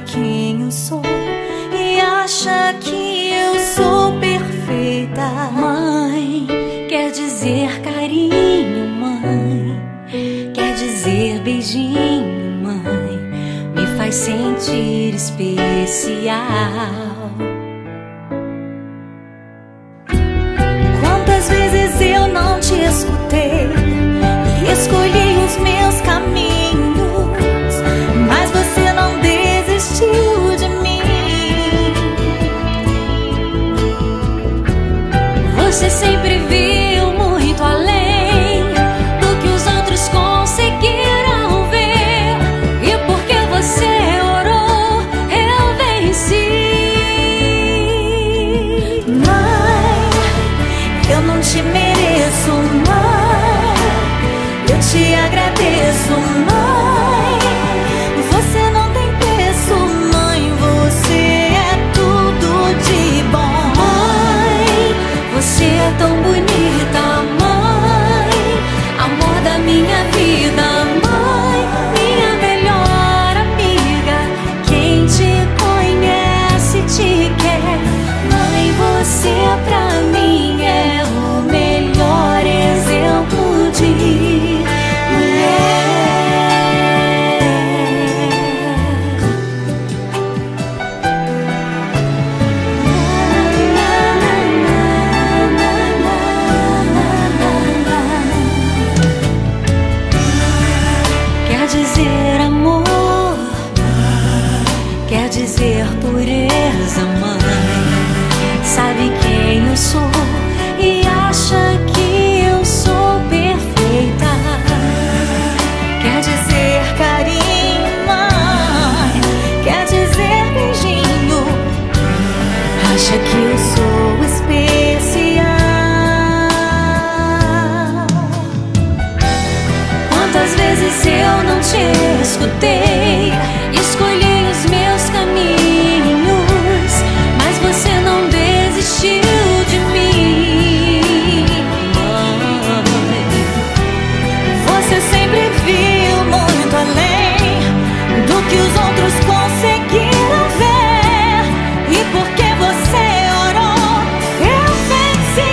quem eu sou e acha que eu sou perfeita. Mãe, quer dizer carinho, mãe, quer dizer beijinho, mãe, me faz sentir especial. Quantas vezes eu não te escutei e escolhi os meus caminhos, mas você não desistiu de mim. Você sempre viu muito além do que os outros conseguiram ver, e porque você orou, eu venci. Mãe, eu não te mereço, mãe, eu te agradeço, mãe. Você não tem preço, mãe, você é tudo de bom. Mãe, você é tão bonita, mãe, amor da minha vida, mãe, minha melhor amiga. Quem te conhece te quer, mãe, você pra mim é o melhor exemplo de mulher. Quer dizer amor, quer dizer pureza, mãe, sabe quem eu sou e acha que eu sou perfeita. Quer dizer carinho, mãe, quer dizer beijinho, acha que eu sou especial. Quantas vezes eu não te escutei, escolhi os meus caminhos, mas você não desistiu de mim. Mãe, você sempre viu muito além do que os outros conseguiram ver, e porque você orou, eu venci.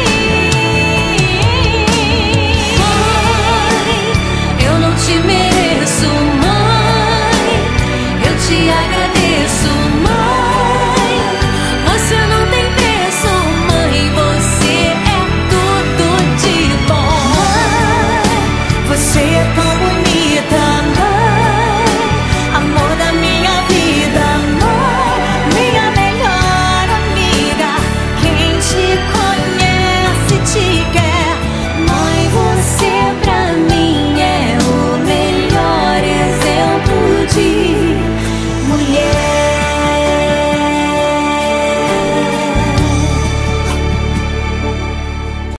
Mãe, eu não te mereço, mãe, eu te agradeço,